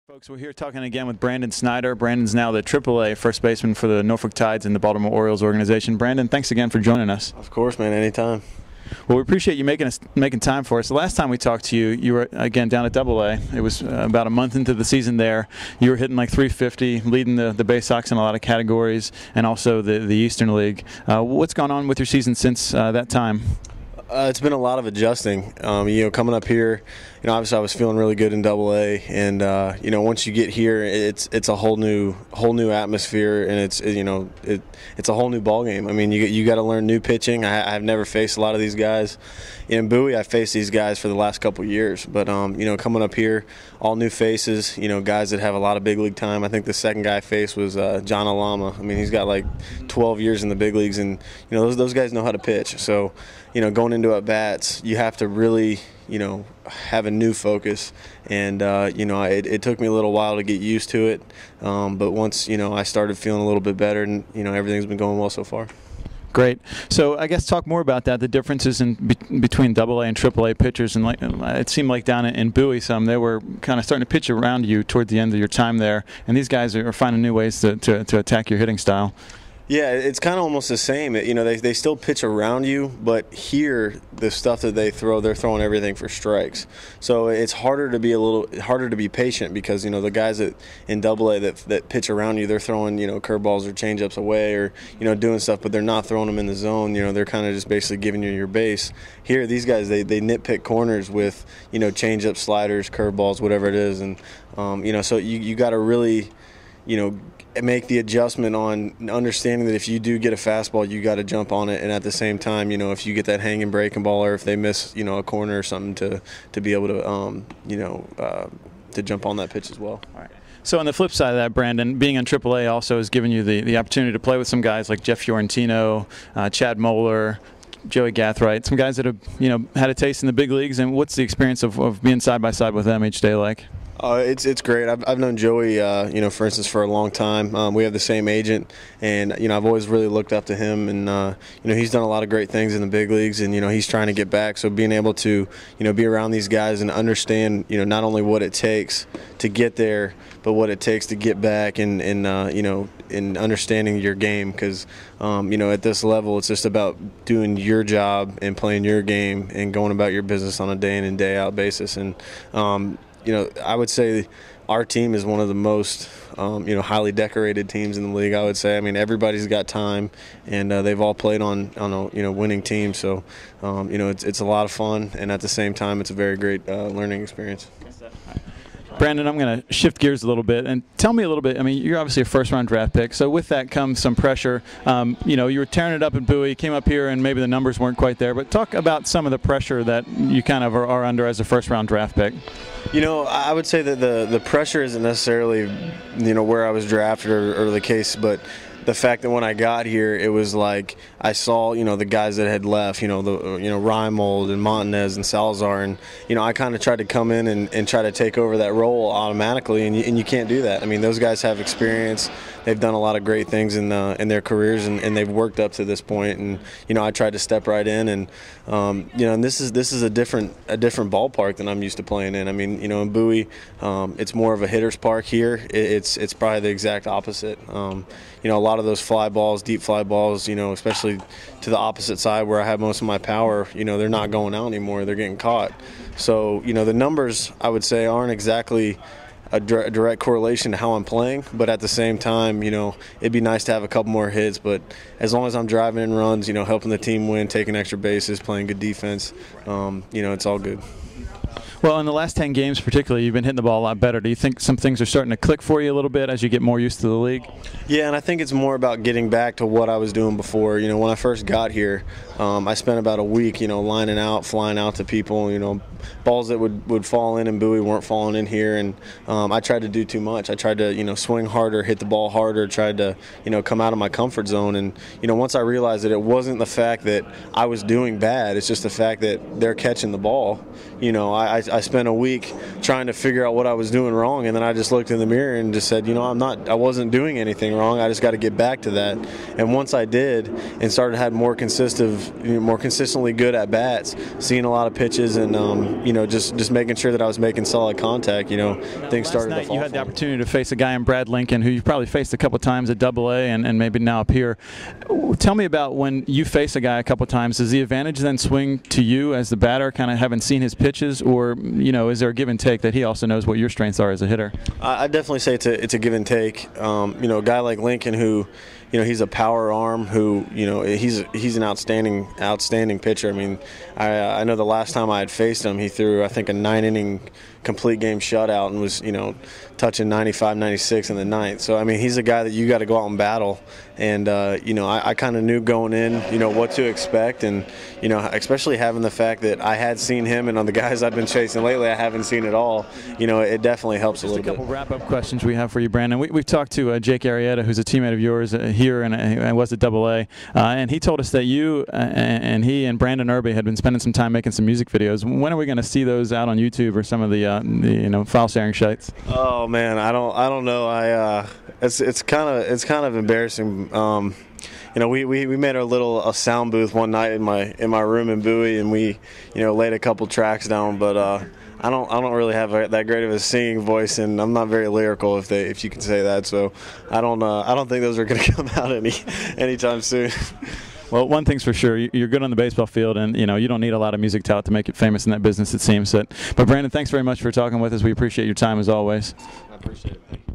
Folks, we're here talking again with Brandon Snyder. Brandon's now the AAA first baseman for the Norfolk Tides and the Baltimore Orioles organization. Brandon, thanks again for joining us. Of course, man, anytime. Well, we appreciate you making time for us. The last time we talked to you, you were, again, down at AA. It was about a month into the season there. You were hitting like 350, leading the Bay Sox in a lot of categories, and also the Eastern League. What's gone on with your season since that time? It's been a lot of adjusting. Coming up here, obviously I was feeling really good in AA, and once you get here, it's a whole new atmosphere, and it's a whole new ball game. I mean, you got to learn new pitching. I've never faced a lot of these guys. In Bowie, I faced these guys for the last couple of years, but coming up here, all new faces. Guys that have a lot of big league time. I think the second guy I faced was John Alama. I mean, he's got like 12 years in the big leagues, and those guys know how to pitch. So, going into at bats, you have to really have a new focus, and it took me a little while to get used to it, but once I started feeling a little bit better, and everything's been going well so far. Great. So I guess talk more about that, the differences between AA and AAA pitchers. And it seemed like down in Bowie they were kind of starting to pitch around you toward the end of your time there, and these guys are finding new ways to attack your hitting style. Yeah, it's kind of almost the same. They still pitch around you, but here the stuff that they're throwing everything for strikes. So it's harder to be patient, because the guys in AA that pitch around you, they're throwing curveballs or changeups away, or doing stuff, but they're not throwing them in the zone. They're kind of just basically giving you your base. Here, these guys they nitpick corners with changeups, sliders, curveballs, whatever it is, and so you got to really make the adjustment on understanding that if you do get a fastball, you got to jump on it, and at the same time, if you get that hanging breaking ball, or if they miss, a corner or something, to be able to, to jump on that pitch as well. All right. So on the flip side of that, Brandon, being on AAA also has given you the opportunity to play with some guys like Jeff Fiorentino, Chad Moeller, Joey Gathright, some guys that have had a taste in the big leagues. And what's the experience of being side by side with them each day like? It's great. I've known Joey, for instance, for a long time. We have the same agent, and I've always really looked up to him, and he's done a lot of great things in the big leagues, and he's trying to get back. So being able to be around these guys and understand not only what it takes to get there, but what it takes to get back, and in understanding your game, because at this level, it's just about doing your job and playing your game and going about your business on a day in and day out basis. And I would say our team is one of the most, highly decorated teams in the league, I would say. I mean, everybody's got time, and they've all played on a winning team. So, it's a lot of fun, and at the same time, it's a very great learning experience. Brandon, I'm going to shift gears a little bit and tell me a little bit. I mean, you're obviously a first-round draft pick, so with that comes some pressure. You were tearing it up in Bowie, came up here, and maybe the numbers weren't quite there. But talk about some of the pressure that you kind of are under as a first-round draft pick. I would say that the pressure isn't necessarily, where I was drafted or the case, but the fact that when I got here, it was like I saw, the guys that had left, Reimold and Montanez and Salazar, and, I kind of tried to come in and try to take over that role automatically, and you can't do that. I mean, those guys have experience. They've done a lot of great things in their careers, and they've worked up to this point. And I tried to step right in, and and this is a different ballpark than I'm used to playing in. I mean, in Bowie, it's more of a hitter's park. Here, it's probably the exact opposite. A lot of those fly balls, deep fly balls, especially to the opposite side where I have most of my power, they're not going out anymore. They're getting caught. So, the numbers, I would say, aren't exactly a direct correlation to how I'm playing, but at the same time, it'd be nice to have a couple more hits. But as long as I'm driving in runs, helping the team win, taking extra bases, playing good defense, it's all good. Well, in the last 10 games particularly, you've been hitting the ball a lot better. Do you think some things are starting to click for you a little bit as you get more used to the league? Yeah, and I think it's more about getting back to what I was doing before. When I first got here, I spent about a week, lining out, flying out to people, balls that would fall in Bowie weren't falling in here, and I tried to do too much. I tried to, swing harder, hit the ball harder, tried to, come out of my comfort zone. And, once I realized that it wasn't the fact that I was doing bad, it's just the fact that they're catching the ball, I I spent a week trying to figure out what I was doing wrong, and then I just looked in the mirror and just said, I wasn't doing anything wrong. I just got to get back to that. And once I did, and started having more consistently good at bats, seeing a lot of pitches, and just making sure that I was making solid contact. Things started to fall. Last night you had the opportunity to face a guy in Brad Lincoln who you've probably faced a couple times at Double-A and maybe now up here. Tell me about when you face a guy a couple times. Does the advantage then swing to you as the batter, kind of having seen his pitches, or is there a give and take that he also knows what your strengths are as a hitter? I definitely say it's a give and take. A guy like Lincoln who, he's a power arm who, he's an outstanding pitcher. I mean, I know the last time I had faced him, he threw, I think, a 9-inning complete game shutout and was, touching 95, 96 in the ninth. So, I mean, he's a guy that you got to go out and battle. And, I kind of knew going in, what to expect. And, especially having the fact that I had seen him, and on the guys I've been chasing lately, I haven't seen it all. It definitely helps a little bit. Just a couple wrap-up questions we have for you, Brandon. We've talked to Jake Arrieta, who's a teammate of yours here and was at Double-A, and he told us that you and he and Brandon Irby had been spending some time making some music videos. When are we going to see those out on YouTube or some of the file sharing sites? Oh man, I don't know. It's kind of embarrassing. We made a sound booth one night in my room in Bowie, and we laid a couple tracks down, but I don't really have that great of a singing voice, and I'm not very lyrical, if you can say that. So I don't think those are going to come out anytime soon. Well, one thing's for sure, you're good on the baseball field, and you don't need a lot of music talent to make it famous in that business, it seems. But Brandon, thanks very much for talking with us. We appreciate your time as always. I appreciate it. Thank you.